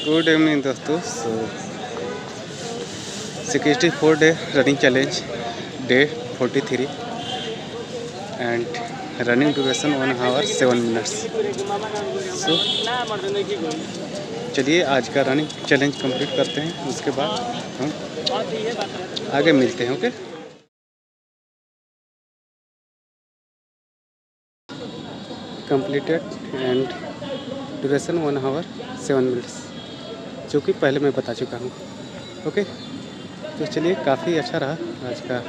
Good evening दोस्तों। 64 day running challenge day 43 and running duration 1 hour 7 minutes. चलिए आज का रनिंग चैलेंज कंप्लीट करते हैं, उसके बाद हम आगे मिलते हैं। Okay, completed and duration 1 hour 7 minutes, जो कि पहले मैं बता चुका हूँ। ओके, तो चलिए, काफ़ी अच्छा रहा आज का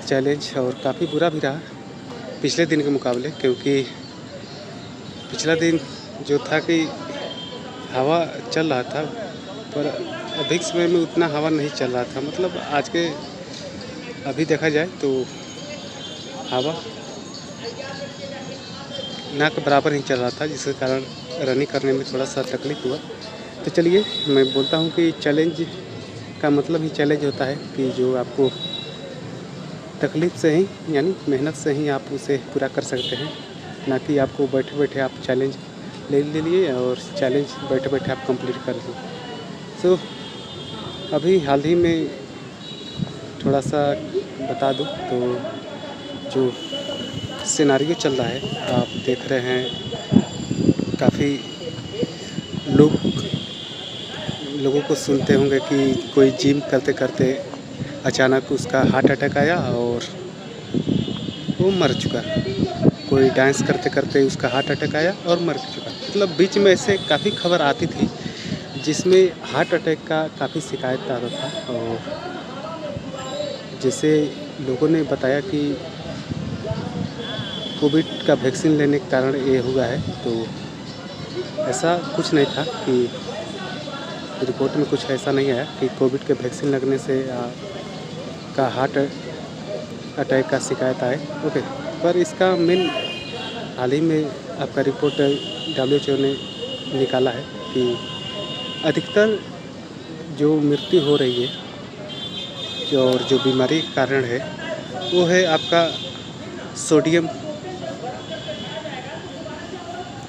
चैलेंज और काफ़ी बुरा भी रहा पिछले दिन के मुकाबले, क्योंकि पिछला दिन जो था कि हवा चल रहा था, पर अभी के समय में उतना हवा नहीं चल रहा था। मतलब आज के अभी देखा जाए तो हवा ना के बराबर ही चल रहा था, जिसके कारण रनिंग करने में थोड़ा सा तकलीफ हुआ। तो चलिए, मैं बोलता हूँ कि चैलेंज का मतलब ही चैलेंज होता है कि जो आपको तकलीफ़ से ही यानी मेहनत से ही आप उसे पूरा कर सकते हैं, ना कि आपको बैठे बैठे आप चैलेंज ले लिए और चैलेंज बैठे बैठे आप कंप्लीट कर लिए। सो अभी हाल ही में थोड़ा सा बता दूँ तो जो सिनेरियो चल रहा है, आप देख रहे हैं, काफ़ी लोगों को सुनते होंगे कि कोई जिम करते करते अचानक उसका हार्ट अटैक आया और वो मर चुका। कोई डांस करते करते उसका हार्ट अटैक आया और मर चुका। मतलब बीच में ऐसे काफ़ी खबर आती थी जिसमें हार्ट अटैक का काफ़ी शिकायत आता था, और जैसे लोगों ने बताया कि कोविड का वैक्सीन लेने के कारण ये हुआ है, तो ऐसा कुछ नहीं था कि रिपोर्ट में कुछ ऐसा नहीं आया कि कोविड के वैक्सीन लगने से का हार्ट अटैक का शिकायत आए। ओके, पर इसका मेन हाल ही में आपका रिपोर्ट WHO ने निकाला है कि अधिकतर जो मृत्यु हो रही है और जो बीमारी का कारण है वो है आपका सोडियम।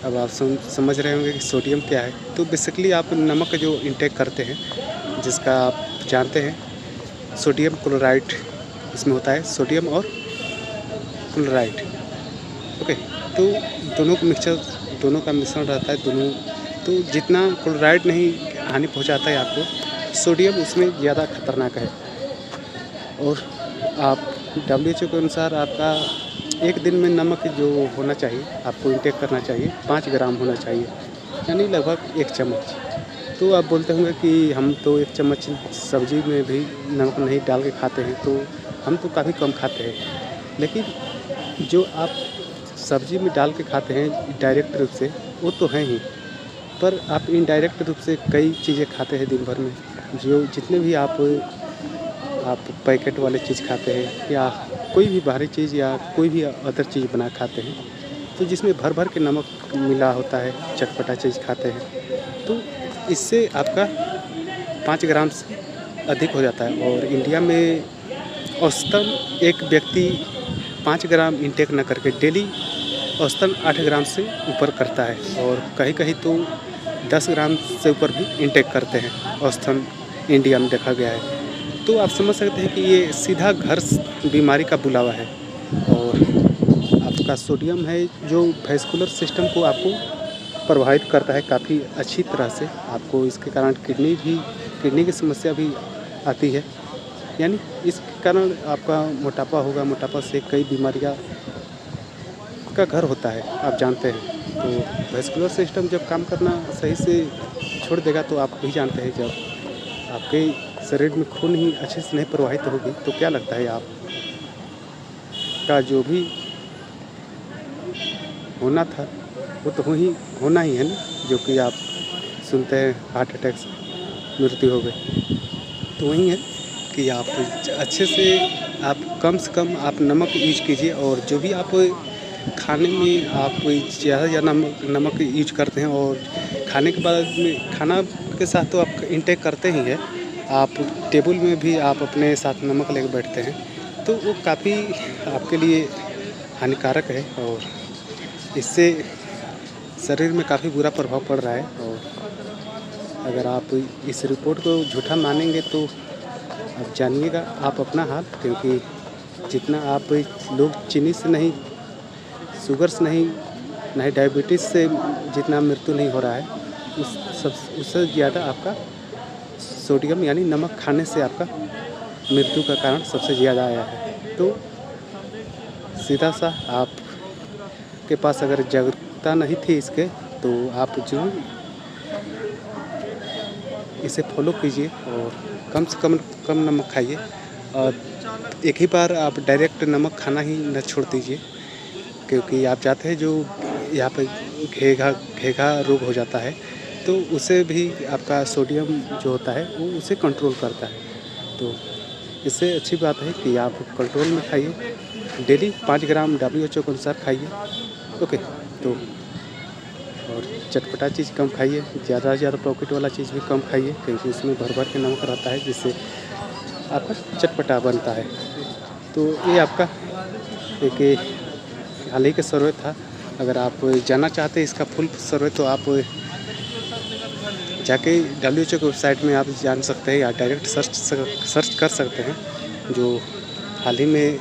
अब आप समझ रहे होंगे कि सोडियम क्या है। तो बेसिकली आप नमक जो इंटेक करते हैं, जिसका आप जानते हैं सोडियम क्लोराइड इसमें होता है, सोडियम और क्लोराइड। ओके, तो दोनों का मिक्सचर, दोनों का मिश्रण रहता है दोनों। तो जितना क्लोराइड नहीं हानि पहुंचाता है आपको, सोडियम उसमें ज़्यादा खतरनाक है। और आप WHO के अनुसार आपका एक दिन में नमक जो होना चाहिए आपको इंटेक करना चाहिए 5 ग्राम होना चाहिए, यानी लगभग 1 चम्मच। तो आप बोलते होंगे कि हम तो 1 चम्मच सब्ज़ी में भी नमक नहीं डाल के खाते हैं, तो हम तो काफ़ी कम खाते हैं। लेकिन जो आप सब्ज़ी में डाल के खाते हैं डायरेक्ट रूप से, वो तो हैं ही, पर आप इनडायरेक्ट रूप से कई चीज़ें खाते हैं दिन भर में। जो जितने भी आप पैकेट वाले चीज़ खाते हैं या कोई भी बाहरी चीज़ या कोई भी अदर चीज़ बना खाते हैं, तो जिसमें भर भर के नमक मिला होता है, चटपटा चीज़ खाते हैं, तो इससे आपका 5 ग्राम से अधिक हो जाता है। और इंडिया में औसतन एक व्यक्ति 5 ग्राम इंटेक न करके डेली औसतन 8 ग्राम से ऊपर करता है, और कहीं कहीं तो 10 ग्राम से ऊपर भी इंटेक करते हैं औसतन इंडिया में देखा गया है। तो आप समझ सकते हैं कि ये सीधा घर बीमारी का बुलावा है। और आपका सोडियम है जो वैस्कुलर सिस्टम को आपको प्रभावित करता है काफ़ी अच्छी तरह से। आपको इसके कारण किडनी की समस्या भी आती है, यानी इसके कारण आपका मोटापा होगा। मोटापा से कई बीमारियां का घर होता है, आप जानते हैं। तो वैस्कुलर सिस्टम जब काम करना सही से छोड़ देगा, तो आप भी जानते हैं, जब आपके शरीर में खून ही अच्छे से नहीं प्रवाहित होगी, तो क्या लगता है आप का जो भी होना था वो तो होना ही है ना, जो कि आप सुनते हैं हार्ट अटैक से मृत्यु हो गई। तो वही है कि आप अच्छे से कम से कम आप नमक यूज कीजिए, और जो भी आप खाने में आप ज़्यादा नमक यूज करते हैं, और खाने के बाद में खाना के साथ तो आप इंटेक करते ही हैं, आप टेबल में भी आप अपने साथ नमक लेकर बैठते हैं, तो वो काफ़ी आपके लिए हानिकारक है, और इससे शरीर में काफ़ी बुरा प्रभाव पड़ रहा है। और अगर आप इस रिपोर्ट को झूठा मानेंगे तो अब जानिएगा आप अपना हाल, क्योंकि जितना आप लोग चीनी से नहीं, शुगर से नहीं, ना ही डायबिटीज़ से जितना मृत्यु नहीं हो रहा है, उससे ज़्यादा आपका सोडियम यानी नमक खाने से आपका मृत्यु का कारण सबसे ज़्यादा आया है। तो सीधा सा आपके पास अगर जागरूकता नहीं थी इसके, तो आप ज़रूर इसे फॉलो कीजिए और कम से कम नमक खाइए। और एक ही बार आप डायरेक्ट नमक खाना ही न छोड़ दीजिए, क्योंकि आप चाहते हैं जो यहाँ पे घेघा रोग हो जाता है, तो उसे भी आपका सोडियम जो होता है वो उसे कंट्रोल करता है। तो इससे अच्छी बात है कि आप कंट्रोल में खाइए, डेली 5 ग्राम WHO के अनुसार खाइए। ओके, तो और चटपटा चीज़ कम खाइए, ज़्यादा से ज़्यादा पॉकेट वाला चीज़ भी कम खाइए, क्योंकि इसमें भर के नमक रहता है जिससे आपका चटपटा बनता है। तो ये आपका एक हाल ही का सर्वे था। अगर आप जानना चाहते हैं इसका फुल सर्वे, तो आप जाके WHO की वेबसाइट में आप जान सकते हैं, या डायरेक्ट सर्च कर सकते हैं, जो हाल ही में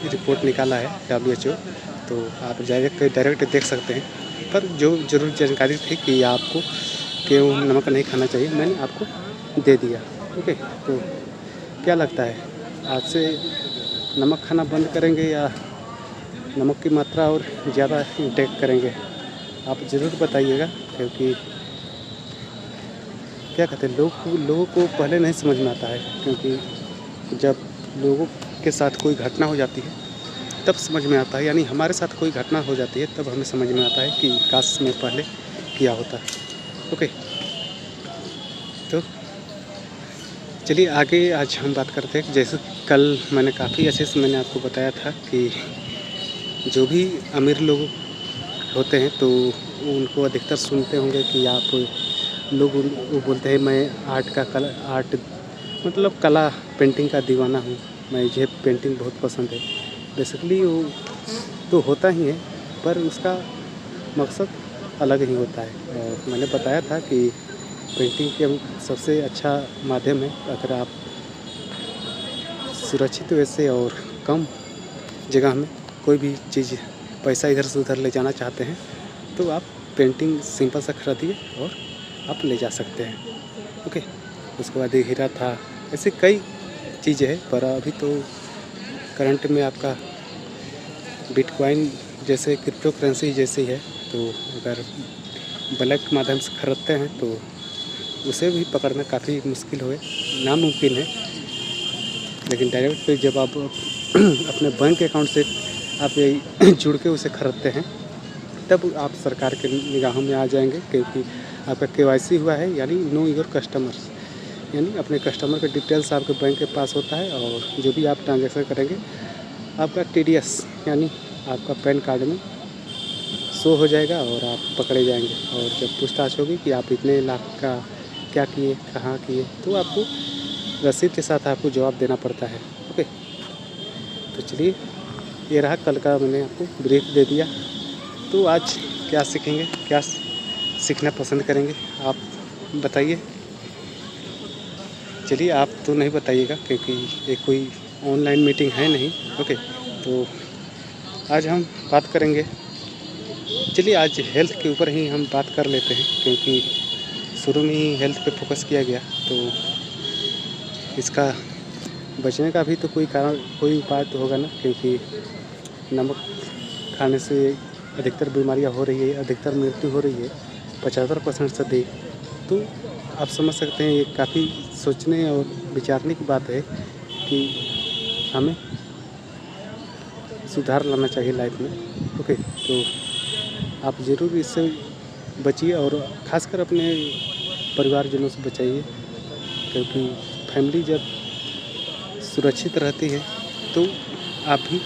रिपोर्ट निकाला है WHO, तो आप डायरेक्ट देख सकते हैं। पर जो ज़रूरी जानकारी थी कि आपको क्यों नमक नहीं खाना चाहिए, मैंने आपको दे दिया। ओके, तो क्या लगता है आज से नमक खाना बंद करेंगे या नमक की मात्रा और ज़्यादा इंटेक करेंगे? आप ज़रूर बताइएगा, क्योंकि क्या कहते हैं, लोगों को पहले नहीं समझ में आता है, क्योंकि जब लोगों के साथ कोई घटना हो जाती है तब समझ में आता है, यानी हमारे साथ कोई घटना हो जाती है तब हमें समझ में आता है कि काश में पहले किया होता। ओके, तो चलिए आगे आज हम बात करते हैं। जैसे कल मैंने काफ़ी अच्छे से मैंने आपको बताया था कि जो भी अमीर लोग होते हैं तो उनको अधिकतर सुनते होंगे कि आप लोग वो बोलते हैं मैं आर्ट मतलब कला पेंटिंग का दीवाना हूँ, मुझे पेंटिंग बहुत पसंद है। बेसिकली वो तो होता ही है, पर उसका मकसद अलग ही होता है। और मैंने बताया था कि पेंटिंग के सबसे अच्छा माध्यम है, अगर आप सुरक्षित वैसे और कम जगह में कोई भी चीज़ पैसा इधर से उधर ले जाना चाहते हैं, तो आप पेंटिंग सिंपल सा खरीदिए और आप ले जा सकते हैं। ओके, उसके बाद हीरा था, ऐसे कई चीज़ें हैं, पर अभी तो करंट में आपका बिटकॉइन जैसे क्रिप्टो करेंसी जैसी है, तो अगर ब्लैक माध्यम से खरीदते हैं तो उसे भी पकड़ना काफ़ी मुश्किल हो नामुमकिन है। लेकिन डायरेक्ट पे जब आप अपने बैंक अकाउंट से आप जुड़ के उसे खरीदते हैं, तब आप सरकार के निगाहों में आ जाएंगे, क्योंकि आपका KYC हुआ है, यानी नो योर कस्टमर्स, यानी अपने कस्टमर के डिटेल्स आपके बैंक के पास होता है। और जो भी आप ट्रांजैक्शन करेंगे आपका TDS यानी आपका पैन कार्ड में शो हो जाएगा और आप पकड़े जाएंगे। और जब पूछताछ होगी कि आप इतने लाख का क्या किए, कहाँ किए, तो आपको रसीद के साथ आपको जवाब देना पड़ता है। ओके, तो चलिए ये रहा कल का, मैंने आपको ब्रीफ दे दिया। तो आज क्या सीखेंगे, क्या सीखना पसंद करेंगे, आप बताइए। चलिए आप तो नहीं बताइएगा, क्योंकि ये कोई ऑनलाइन मीटिंग है नहीं। ओके, तो आज हम बात करेंगे, चलिए आज हेल्थ के ऊपर ही हम बात कर लेते हैं, क्योंकि शुरू में ही हेल्थ पे फोकस किया गया, तो इसका बचने का भी तो कोई उपाय तो होगा ना, क्योंकि नमक खाने से अधिकतर बीमारियां हो रही है, अधिकतर मृत्यु हो रही है 75% से अधिक। तो आप समझ सकते हैं ये काफ़ी सोचने और विचारने की बात है कि हमें सुधार लाना चाहिए लाइफ में। ओके, तो आप ज़रूर इससे बचिए और ख़ासकर अपने परिवारजनों से बचाइए, क्योंकि फैमिली जब सुरक्षित रहती है तो आप भी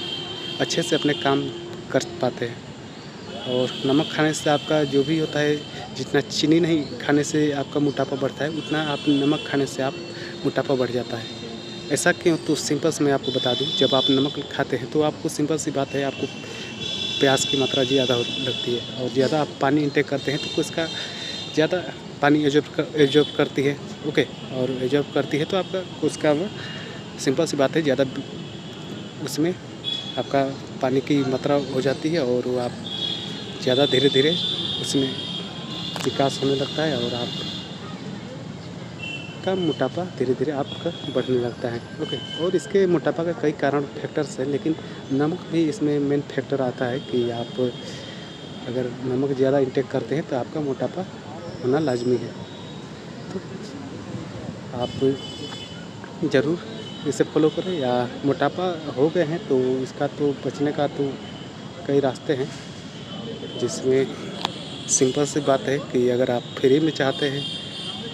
अच्छे से अपने काम कर पाते हैं। और नमक खाने से आपका जो भी होता है, जितना चीनी नहीं खाने से आपका मोटापा बढ़ता है, उतना आप नमक खाने से आप मोटापा बढ़ जाता है। ऐसा क्यों? तो सिंपल से मैं आपको बता दूं, जब आप नमक खाते हैं तो आपको सिंपल सी बात है, आपको प्यास की मात्रा ज़्यादा लगती है, और ज़्यादा आप पानी इंटेक करते हैं तो उसका ज़्यादा पानी एब्जॉर्ब करती है। ओके, और एब्जॉर्ब करती है तो आपका उसका सिंपल सी बात है, ज़्यादा उसमें आपका पानी की मात्रा हो जाती है और वो आप ज़्यादा धीरे धीरे उसमें विकास होने लगता है और आपका मोटापा धीरे धीरे आपका बढ़ने लगता है। ओके, और इसके मोटापा का कई कारण फैक्टर्स हैं, लेकिन नमक भी इसमें मेन फैक्टर आता है कि आप अगर नमक ज़्यादा इंटेक करते हैं तो आपका मोटापा होना लाजमी है। तो आप ज़रूर इसे फॉलो करें, या मोटापा हो गए हैं तो इसका तो बचने का तो कई रास्ते हैं, जिसमें सिंपल सी बात है कि अगर आप फ्री में चाहते हैं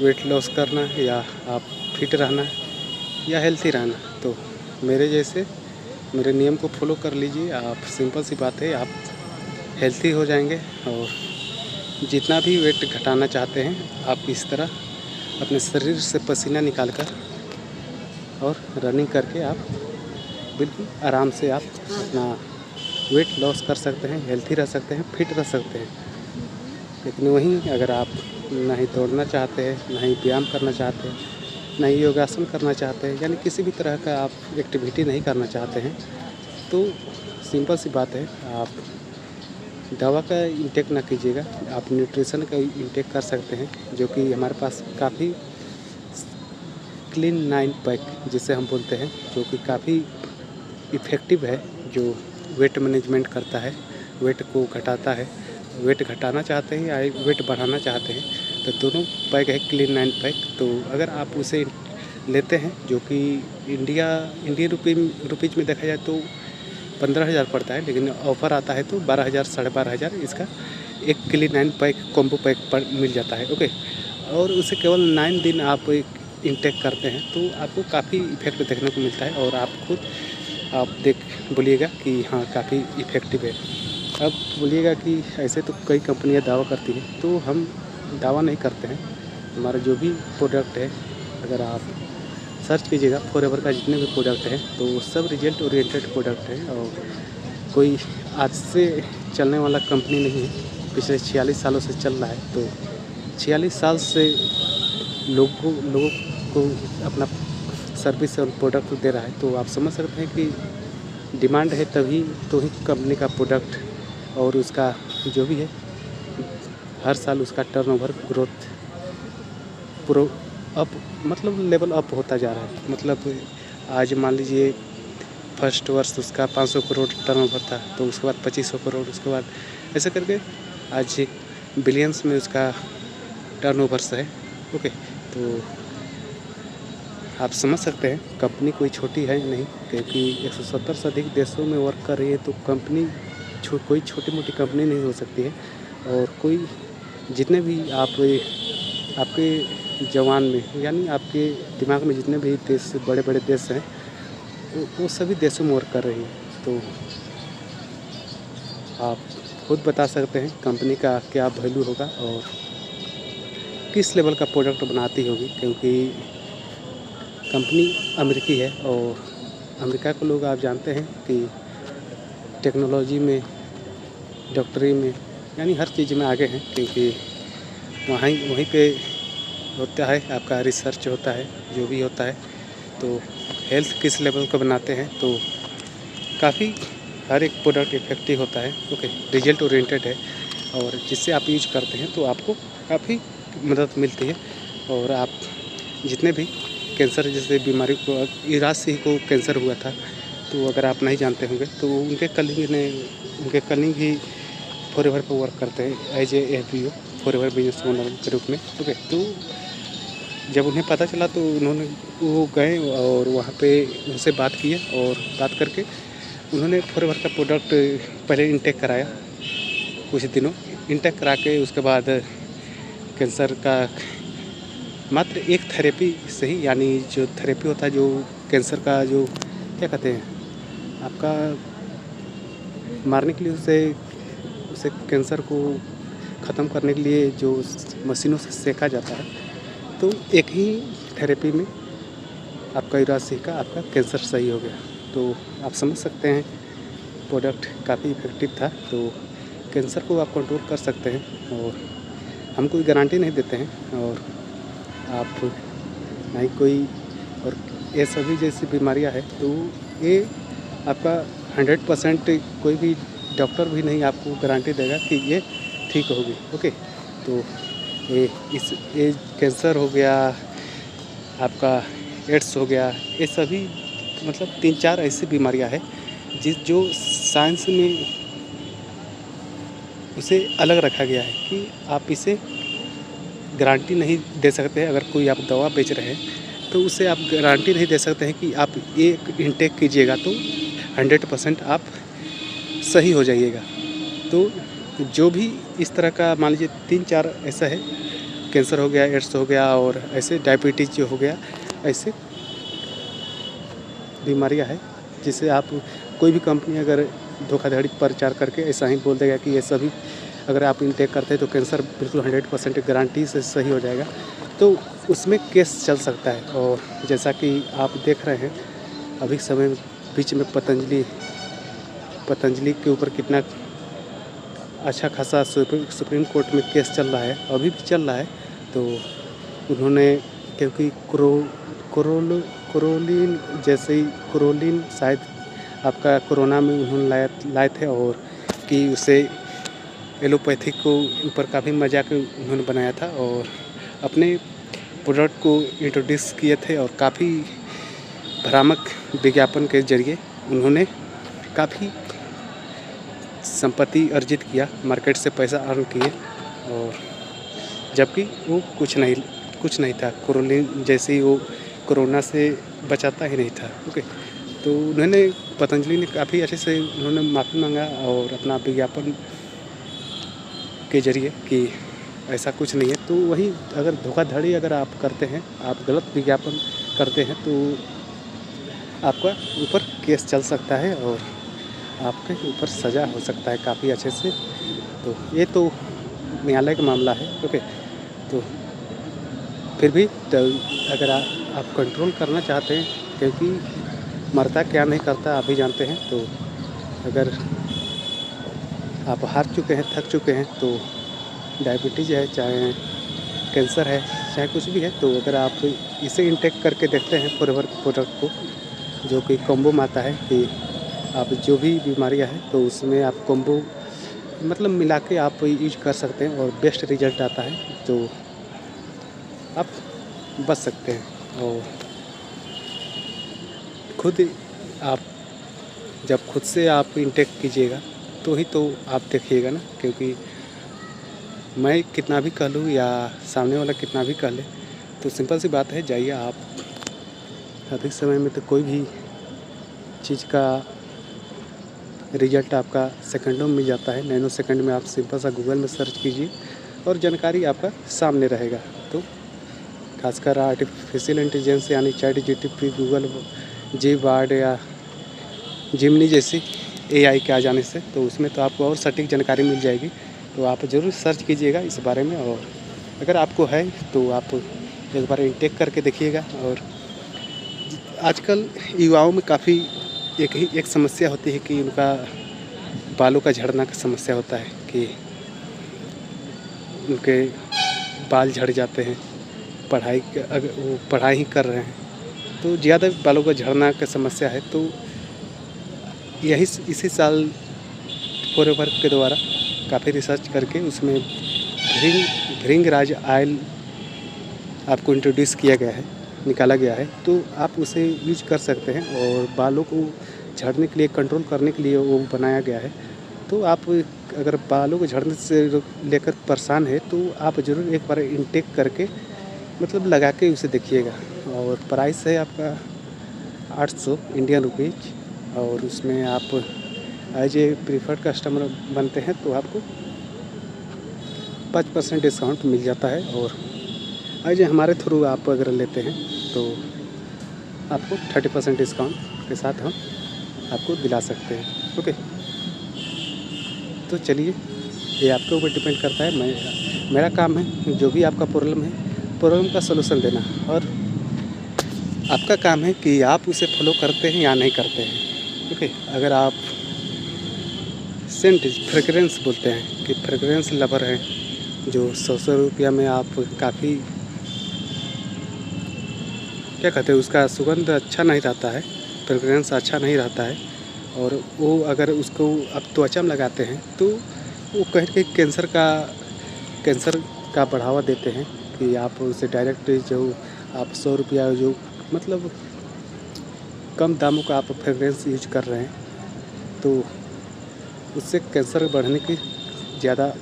वेट लॉस करना, या आप फिट रहना या हेल्थी रहना, तो मेरे नियम को फॉलो कर लीजिए आप। सिंपल सी बात है, आप हेल्थी हो जाएंगे और जितना भी वेट घटाना चाहते हैं आप इस तरह अपने शरीर से पसीना निकाल कर और रनिंग करके आप बिल्कुल आराम से आप अपना वेट लॉस कर सकते हैं, हेल्थी रह सकते हैं, फिट रह सकते हैं। लेकिन वहीं अगर आप नहीं दौड़ना चाहते हैं, नहीं व्यायाम करना चाहते हैं, नहीं योगासन करना चाहते हैं, यानी किसी भी तरह का आप एक्टिविटी नहीं करना चाहते हैं, तो सिंपल सी बात है, आप दवा का इंटेक ना कीजिएगा, आप न्यूट्रिशन का इंटेक कर सकते हैं, जो कि हमारे पास काफ़ी क्लीन 9 पैक जिसे हम बोलते हैं, जो कि काफ़ी इफ़ेक्टिव है, जो वेट मैनेजमेंट करता है, वेट को घटाता है। वेट घटाना चाहते हैं या वेट बढ़ाना चाहते हैं तो दोनों पैक है क्लीन 9 पैक। तो अगर आप उसे लेते हैं, जो कि इंडियन रुपीज़ में देखा जाए तो 15,000 पड़ता है, लेकिन ऑफ़र आता है तो 12,000 साढ़े 12,000 इसका एक क्लीन 9 पैक कॉम्बो पैक पर मिल जाता है। ओके, और उसे केवल 9 दिन आप इंटेक करते हैं तो आपको काफ़ी इफ़ेक्ट देखने को मिलता है, और आप खुद बोलिएगा कि हाँ काफ़ी इफ़ेक्टिव है। अब बोलिएगा कि ऐसे तो कई कंपनियां दावा करती हैं, तो हम दावा नहीं करते हैं। हमारा जो भी प्रोडक्ट है, अगर आप सर्च कीजिएगा फॉरएवर का जितने भी प्रोडक्ट हैं तो वो सब रिजल्ट ओरिएंटेड प्रोडक्ट है, और कोई आज से चलने वाला कंपनी नहीं है, पिछले 46 सालों से चल रहा है। तो 46 साल से लोगों को अपना सर्विस और प्रोडक्ट दे रहा है, तो आप समझ सकते हैं कि डिमांड है तभी तो ही कंपनी का प्रोडक्ट और उसका जो भी है हर साल उसका टर्नओवर ग्रोथ मतलब लेवल अप होता जा रहा है। मतलब आज मान लीजिए फर्स्ट वर्ष उसका 500 करोड़ टर्नओवर था, तो उसके बाद 2500 करोड़, उसके बाद ऐसे करके आज बिलियंस में उसका टर्नओवर्स है। ओके, तो आप समझ सकते हैं कंपनी कोई छोटी है नहीं, क्योंकि 170 से अधिक देशों में वर्क कर रही है, तो कंपनी कोई छोटी मोटी कंपनी नहीं हो सकती है। और कोई जितने भी आपके जवान में, यानी आपके दिमाग में जितने भी देश बड़े बड़े देश हैं, वो सभी देशों में वर्क कर रही है। तो आप खुद बता सकते हैं कंपनी का क्या वैल्यू होगा और किस लेवल का प्रोडक्ट बनाती होगी, क्योंकि कंपनी अमेरिकी है, और अमेरिका के लोग आप जानते हैं कि टेक्नोलॉजी में, डॉक्टरी में, यानी हर चीज़ में आगे हैं, क्योंकि वहीं पे होता है आपका रिसर्च होता है, जो भी होता है। तो हेल्थ किस लेवल का बनाते हैं, तो काफ़ी हर एक प्रोडक्ट इफेक्टिव होता है। ओके, रिजल्ट ओरिएंटेड है, और जिससे आप यूज करते हैं तो आपको काफ़ी मदद मिलती है। और आप जितने भी कैंसर जैसे बीमारी को, युवराज सिंह को कैंसर हुआ था, तो अगर आप नहीं जानते होंगे तो उनके कलीग ही फॉरएवर पर वर्क करते हैं as a FBO, Forever business owner के रूप में। ओके, तो जब उन्हें पता चला तो वो गए और वहाँ पे उनसे बात किया, और बात करके उन्होंने फॉरएवर का प्रोडक्ट पहले इंटेक कराया, कुछ दिनों इंटेक करा के उसके बाद कैंसर का मात्र एक थेरेपी से ही, यानी जो थेरेपी होता है, जो कैंसर का जो क्या कहते हैं आपका मारने के लिए, उसे कैंसर को ख़त्म करने के लिए जो मशीनों से सेका जाता है, तो एक ही थेरेपी में आपका युवराज सिंह का आपका कैंसर सही हो गया। तो आप समझ सकते हैं प्रोडक्ट काफ़ी इफेक्टिव था। तो कैंसर को आप कंट्रोल कर सकते हैं, और हम कोई गारंटी नहीं देते हैं, और आप ना ही कोई, और ये सभी जैसी बीमारियां हैं तो ये आपका 100% कोई भी डॉक्टर भी नहीं आपको गारंटी देगा कि ये ठीक होगी। ओके, तो ये कैंसर हो गया, आपका एड्स हो गया, ये सभी मतलब 3-4 ऐसी बीमारियां हैं जो साइंस में उसे अलग रखा गया है कि आप इसे गारंटी नहीं दे सकते। अगर कोई आप दवा बेच रहे हैं तो उसे आप गारंटी नहीं दे सकते हैं कि आप एक इंटेक कीजिएगा तो 100% आप सही हो जाइएगा। तो जो भी इस तरह का मान लीजिए 3-4 ऐसा है, कैंसर हो गया, एड्स हो गया, और ऐसे डायबिटीज़ जो हो गया, ऐसे बीमारियां है जिसे आप कोई भी कंपनी अगर धोखाधड़ी प्रचार करके ऐसा ही बोल देगा कि ये सभी अगर आप इनटेक करते हैं तो कैंसर बिल्कुल 100% गारंटी से सही हो जाएगा, तो उसमें केस चल सकता है। और जैसा कि आप देख रहे हैं अभी समय बीच में पतंजलि के ऊपर कितना अच्छा खासा सुप्रीम कोर्ट में केस चल रहा है, अभी भी चल रहा है। तो उन्होंने क्योंकि कोरोलिन शायद आपका कोरोना में उन्होंने लाए थे, और कि उसे एलोपैथी को ऊपर काफ़ी मजाक उन्होंने बनाया था और अपने प्रोडक्ट को इंट्रोड्यूस किए थे, और काफ़ी भ्रामक विज्ञापन के जरिए उन्होंने काफ़ी संपत्ति अर्जित किया, मार्केट से पैसा अर्न किए, और जबकि वो कुछ नहीं था। कोरोलिन जैसे ही वो कोरोना से बचाता ही नहीं था। ओके, तो उन्होंने पतंजलि ने काफ़ी अच्छे से उन्होंने माफ़ी मांगा और अपना विज्ञापन के जरिए कि ऐसा कुछ नहीं है। तो वही अगर धोखाधड़ी अगर आप करते हैं, आप गलत विज्ञापन करते हैं, तो आपका ऊपर केस चल सकता है और आपके ऊपर सज़ा हो सकता है काफ़ी अच्छे से। तो ये तो न्यायालय का मामला है। ओके, तो फिर भी अगर आप कंट्रोल करना चाहते हैं, क्योंकि मरता क्या नहीं करता आप भी जानते हैं, तो अगर आप हार चुके हैं, थक चुके हैं, तो डायबिटीज़ है, चाहे कैंसर है, चाहे कुछ भी है, तो अगर आप इसे इंटेक करके देखते हैं फॉरएवर प्रोडक्ट को, जो कि कॉम्बो में आता है कि आप जो भी बीमारियां हैं तो उसमें आप कॉम्बो मतलब मिला के आप यूज कर सकते हैं और बेस्ट रिजल्ट आता है, तो आप बच सकते हैं। और खुद आप जब खुद से आप इंटेक कीजिएगा तो ही तो आप देखिएगा ना, क्योंकि मैं कितना भी कह लूँ या सामने वाला कितना भी कह ले, तो सिंपल सी बात है, जाइए आप। अधिक समय में तो कोई भी चीज़ का रिजल्ट आपका सेकंडों में मिल जाता है, नैनो सेकंड में। आप सिंपल सा गूगल में सर्च कीजिए और जानकारी आपका सामने रहेगा। तो खासकर आर्टिफिशियल इंटेलिजेंस यानी ChatGPT, गूगल Bard या जिमनी जैसी AI के आ जाने से, तो उसमें तो आपको और सटीक जानकारी मिल जाएगी। तो आप ज़रूर सर्च कीजिएगा इस बारे में, और अगर आपको है तो आप एक बार इंटेक करके देखिएगा। और आजकल युवाओं में काफ़ी एक समस्या होती है कि उनका बालों का झड़ना का समस्या होता है कि उनके बाल झड़ जाते हैं। अगर वो पढ़ाई ही कर रहे हैं तो ज़्यादा बालों का झड़ना का समस्या है। तो इसी साल फॉरएवर के द्वारा काफ़ी रिसर्च करके उसमें भृंगराज ऑयल आपको इंट्रोड्यूस किया गया है, निकाला गया है। तो आप उसे यूज कर सकते हैं और बालों को झड़ने के लिए, कंट्रोल करने के लिए वो बनाया गया है। तो आप अगर बालों को झड़ने से लेकर परेशान है तो आप ज़रूर एक बार इंटेक करके मतलब लगा के उसे देखिएगा। और प्राइस है आपका 800 इंडियन रुपीज़, और उसमें आप एज ए प्रीफर्ड कस्टमर बनते हैं तो आपको 5% डिस्काउंट मिल जाता है। और एज ए हमारे थ्रू आप अगर लेते हैं तो आपको 30% डिस्काउंट के साथ हम आपको दिला सकते हैं। ओके, तो चलिए, ये आपके ऊपर डिपेंड करता है। मेरा काम है जो भी आपका प्रॉब्लम का सलूशन देना, और आपका काम है कि आप उसे फॉलो करते हैं या नहीं करते हैं। ओके, अगर आप फ्रेगरेंस बोलते हैं कि फ्रेगरेंस लवर हैं जो 100 रुपया में आप काफ़ी क्या कहते हैं, उसका सुगंध अच्छा नहीं रहता है, फ्रेगरेंस अच्छा नहीं रहता है। और वो अगर उसको आप त्वचा में लगाते हैं तो वो कहीं न कहीं कैंसर का बढ़ावा देते हैं कि आप उसे डायरेक्ट जो आप 100 रुपया जो मतलब कम दामों का आप फ्रेगरेंस यूज कर रहे हैं, तो उससे कैंसर बढ़ने की ज़्यादा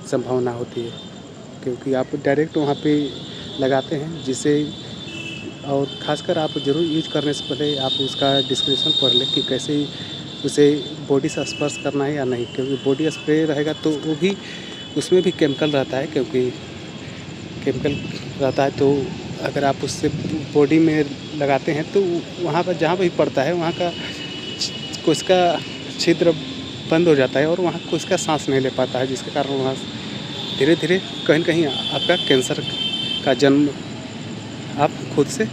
संभावना होती है, क्योंकि आप डायरेक्ट वहाँ पे लगाते हैं जिससे। और ख़ासकर आप ज़रूर यूज करने से पहले आप उसका डिस्क्रिप्शन पढ़ लें कि कैसे उसे बॉडी से स्पर्श करना है या नहीं, क्योंकि बॉडी स्प्रे रहेगा तो वो भी उसमें भी केमिकल रहता है, क्योंकि केमिकल रहता है। तो अगर आप उससे बॉडी में लगाते हैं तो वहाँ पर जहाँ भी पड़ता है वहाँ का कोशिका छिद्र बंद हो जाता है और वहाँ कोशिका सांस नहीं ले पाता है, जिसके कारण वहाँ धीरे धीरे कहीं न कहीं आपका कैंसर का जन्म आप खुद से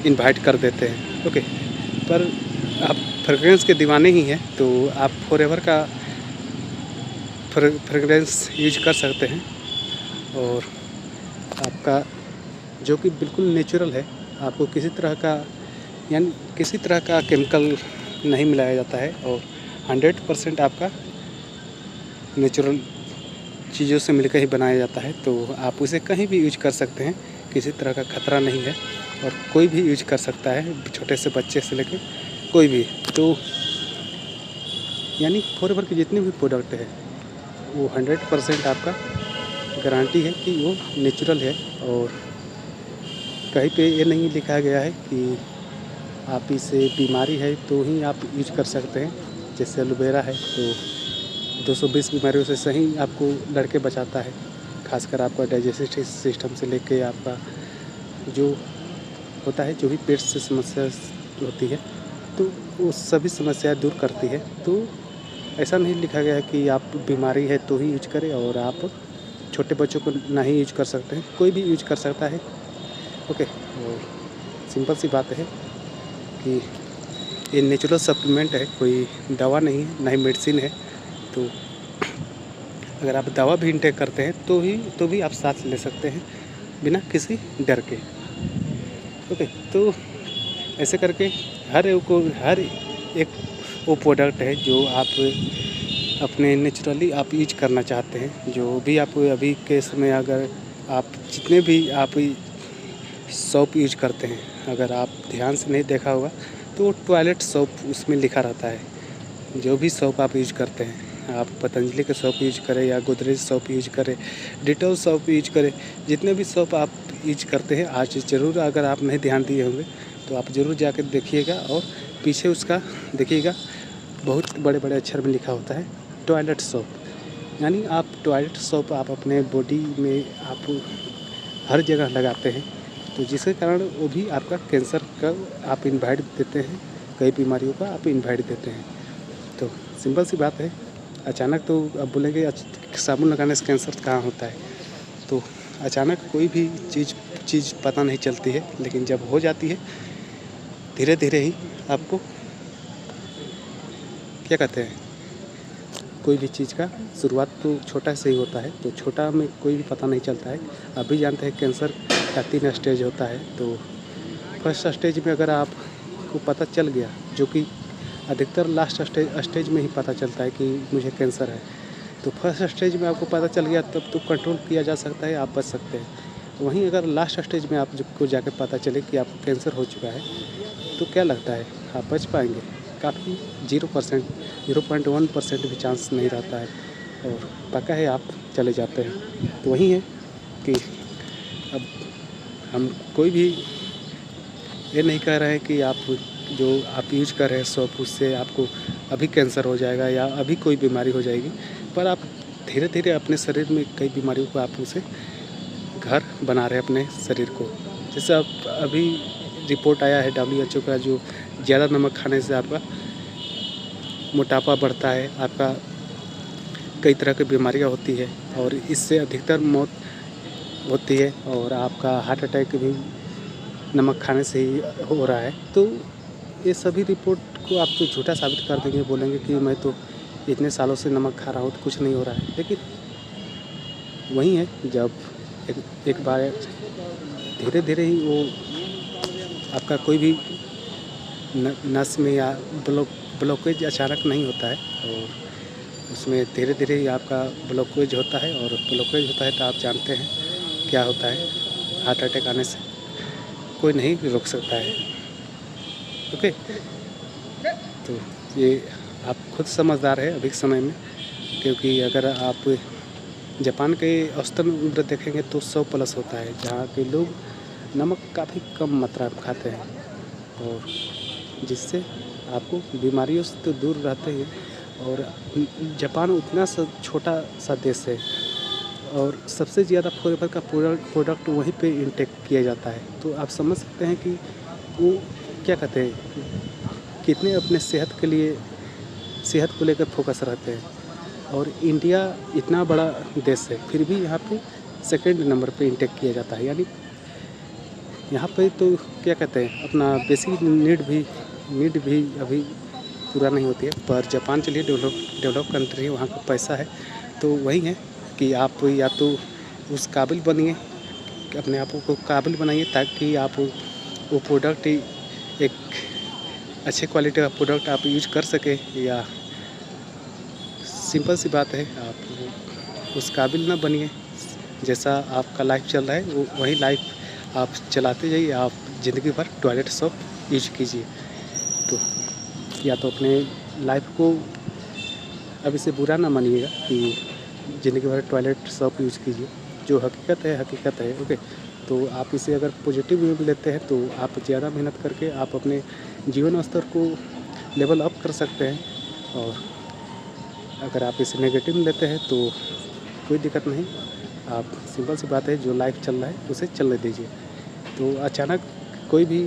इनवाइट कर देते हैं। ओके, पर आप फ्रेगरेंस के दीवाने ही हैं तो आप फॉरएवर का फ्रेगरेंस यूज कर सकते हैं। और आपका जो कि बिल्कुल नेचुरल है, आपको किसी तरह का केमिकल नहीं मिलाया जाता है और 100% आपका नेचुरल चीज़ों से मिलकर ही बनाया जाता है। तो आप उसे कहीं भी यूज कर सकते हैं, किसी तरह का खतरा नहीं है और कोई भी यूज कर सकता है, छोटे से बच्चे से लेकर कोई भी। तो यानी फॉरएवर के जितने भी प्रोडक्ट है वो 100% आपका गारंटी है कि वो नेचुरल है। और कहीं पे ये नहीं लिखा गया है कि आप इसे बीमारी है तो ही आप यूज कर सकते हैं। जैसे एलोवेरा है तो 220 बीमारियों से सही आपको लड़के बचाता है, खासकर आपका डाइजेस्टिव सिस्टम से लेके आपका जो होता है, जो भी पेट से समस्या होती है तो वो सभी समस्याएं दूर करती है। तो ऐसा नहीं लिखा गया है कि आप बीमारी है तो ही यूज करें और आप छोटे बच्चों को नहीं यूज कर सकते हैं, कोई भी यूज कर सकता है। ओके, और सिंपल सी बात है कि ये नेचुरल सप्लीमेंट है, कोई दवा नहीं है, ना ही मेडिसिन है। तो अगर आप दवा भी इंटेक करते हैं तो भी आप साथ ले सकते हैं बिना किसी डर के। ओके, तो ऐसे करके हर एक वो प्रोडक्ट है जो आप अपने नेचुरली आप यूज करना चाहते हैं। जो भी आप अभी के समय अगर आप जितने भी आप सोप यूज करते हैं, अगर आप ध्यान से नहीं देखा होगा तो टॉयलेट सोप उसमें लिखा रहता है। जो भी सोप आप यूज करते हैं, आप पतंजलि का सोप यूज करें या गोदरेज सोप यूज करें, डिटॉल सोप यूज करें, जितने भी सोप आप यूज करते हैं, आज ज़रूर अगर आप नहीं ध्यान दिए होंगे तो आप ज़रूर जाकर देखिएगा और पीछे उसका देखिएगा, बहुत बड़े बड़े अक्षर में लिखा होता है टॉयलेट सोप। यानी आप टॉयलेट सोप आप अपने बॉडी में आप हर जगह लगाते हैं, तो जिसके कारण वो भी आपका कैंसर का आप इनवाइट देते हैं, कई बीमारियों का आप इनवाइट देते हैं। तो सिंपल सी बात है, अचानक तो अब बोलेंगे साबुन लगाने से कैंसर कहाँ होता है, तो अचानक कोई भी चीज़ पता नहीं चलती है, लेकिन जब हो जाती है धीरे धीरे ही आपको क्या कहते हैं, कोई भी चीज़ का शुरुआत तो छोटा से ही होता है, तो छोटा में कोई भी पता नहीं चलता है। अभी जानते हैं कैंसर का 3 स्टेज होता है। तो फर्स्ट स्टेज में अगर आपको पता चल गया, जो कि अधिकतर लास्ट स्टेज में ही पता चलता है कि मुझे कैंसर है, तो फर्स्ट स्टेज में आपको पता चल गया तब तो कंट्रोल किया जा सकता है, आप बच सकते हैं। वहीं अगर लास्ट स्टेज में आपको जाकर पता चले कि आपको कैंसर हो चुका है, तो क्या लगता है आप बच पाएंगे? काफ़ी 0.1% भी चांस नहीं रहता है और पक्का है आप चले जाते हैं। तो वही है कि अब हम कोई भी ये नहीं कह रहे हैं कि आप जो आप यूज कर रहे हैं सोप उससे आपको अभी कैंसर हो जाएगा या अभी कोई बीमारी हो जाएगी, पर आप धीरे धीरे अपने शरीर में कई बीमारियों को आप उसे घर बना रहे हैं अपने शरीर को। जैसे अब अभी रिपोर्ट आया है WHO का, जो ज़्यादा नमक खाने से आपका मोटापा बढ़ता है, आपका कई तरह की बीमारियां होती है और इससे अधिकतर मौत होती है और आपका हार्ट अटैक भी नमक खाने से ही हो रहा है। तो ये सभी रिपोर्ट को आप तो झूठा साबित कर देंगे, बोलेंगे कि मैं तो इतने सालों से नमक खा रहा हूँ तो कुछ नहीं हो रहा है, लेकिन वही है जब एक बार धीरे धीरे ही वो आपका कोई भी नस में या ब्लॉकेज अचानक नहीं होता है, और उसमें धीरे धीरे ही आपका ब्लॉकेज होता है, और ब्लॉकेज होता है तो आप जानते हैं क्या होता है। हार्ट अटैक आने से कोई नहीं रोक सकता है। ओके, तो ये आप खुद समझदार है अभी के समय में, क्योंकि अगर आप जापान के औसतन उम्र देखेंगे तो 100+ होता है, जहाँ के लोग नमक काफ़ी कम मात्रा में खाते हैं, और जिससे आपको बीमारियों से तो दूर रहते हैं। और जापान उतना सा छोटा सा देश है, और सबसे ज़्यादा फाइबर का प्रोडक्ट वहीं पे इंटेक किया जाता है। तो आप समझ सकते हैं कि वो क्या कहते हैं, कितने अपने सेहत के लिए, सेहत को लेकर फोकस रहते हैं। और इंडिया इतना बड़ा देश है, फिर भी यहाँ पे सेकंड नंबर पे इंटेक किया जाता है। यानी यहाँ पे तो क्या कहते हैं, अपना बेसिक नीड भी अभी पूरा नहीं होती है। पर जापान चलिए डेवलप कंट्री है, वहाँ का पैसा है, तो वही है कि आप या तो उस काबिल बनिए, अपने आप को काबिल बनाइए, ताकि आप वो प्रोडक्ट एक अच्छे क्वालिटी का प्रोडक्ट आप यूज कर सकें। या सिंपल सी बात है, आप उस काबिल ना बनिए, जैसा आपका लाइफ चल रहा है वो वही लाइफ आप चलाते जाइए। आप ज़िंदगी भर टॉयलेट सोप यूज कीजिए। तो या तो अपने लाइफ को, अब इसे बुरा ना मानिएगा कि ज़िंदगी भर टॉयलेट सोप यूज़ कीजिए, जो हकीकत है। ओके, तो आप इसे अगर पॉजिटिव वे में लेते हैं तो आप ज़्यादा मेहनत करके आप अपने जीवन स्तर को लेवल अप कर सकते हैं। और अगर आप इसे नेगेटिव में लेते हैं तो कोई दिक्कत नहीं, आप सिंपल सी बात है, जो लाइफ चल रहा है उसे चलने दीजिए। तो अचानक कोई भी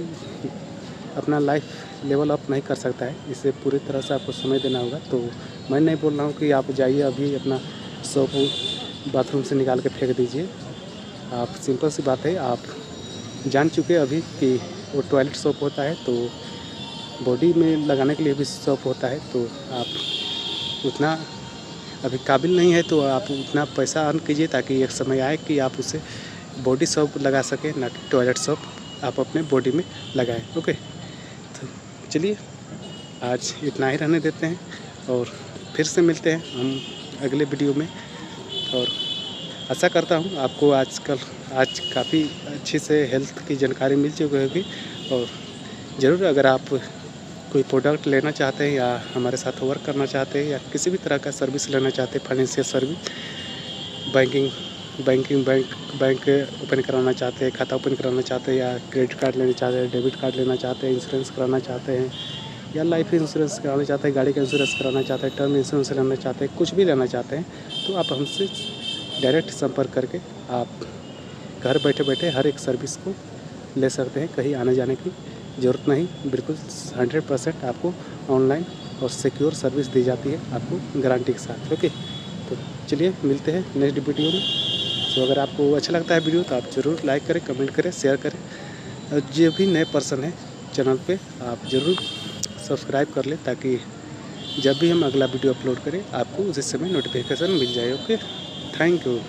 अपना लाइफ लेवल अप नहीं कर सकता है, इसे पूरी तरह से आपको समय देना होगा। तो मैं नहीं बोल रहा हूँ कि आप जाइए अभी अपना सोप बाथरूम से निकाल के फेंक दीजिए। आप सिंपल सी बात है, आप जान चुके अभी कि वो टॉयलेट सोप होता है, तो बॉडी में लगाने के लिए भी सोप होता है। तो आप उतना अभी काबिल नहीं है, तो आप उतना पैसा अर्न कीजिए, ताकि एक समय आए कि आप उसे बॉडी सोप लगा सकें, ना कि टॉयलेट सोप आप अपने बॉडी में लगाएं। ओके, तो चलिए आज इतना ही रहने देते हैं, और फिर से मिलते हैं हम अगले वीडियो में। और आशा करता हूँ आपको आज काफ़ी अच्छी से हेल्थ की जानकारी मिल चुकी होगी। और ज़रूर अगर आप कोई प्रोडक्ट लेना चाहते हैं, या हमारे साथ वर्क करना चाहते हैं, या किसी भी तरह का सर्विस लेना चाहते हैं, फाइनेंशियल सर्विस, बैंक ओपन कराना चाहते हैं, खाता ओपन कराना चाहते हैं, या क्रेडिट कार्ड लेना चाहते हैं, डेबिट कार्ड लेना चाहते हैं, इंश्योरेंस कराना चाहते हैं, या लाइफ इंश्योरेंस कराना चाहते हैं, गाड़ी का इंश्योरेंस कराना चाहते हैं, टर्म इंश्योरेंस लेना चाहते हैं, कुछ भी लेना चाहते हैं, तो आप हमसे डायरेक्ट संपर्क करके आप घर बैठे बैठे हर एक सर्विस को ले सकते हैं। कहीं आने जाने की ज़रूरत नहीं, बिल्कुल 100% आपको ऑनलाइन और सिक्योर सर्विस दी जाती है, आपको गारंटी के साथ। ओके, तो चलिए मिलते हैं नेक्स्ट वीडियो में। तो अगर आपको अच्छा लगता है वीडियो, तो आप ज़रूर लाइक करें, कमेंट करें, शेयर करें। और जो भी नए पर्सन हैं चैनल पे, आप ज़रूर सब्सक्राइब कर लें, ताकि जब भी हम अगला वीडियो अपलोड करें आपको उसी समय नोटिफिकेशन मिल जाए। Okay, thank you.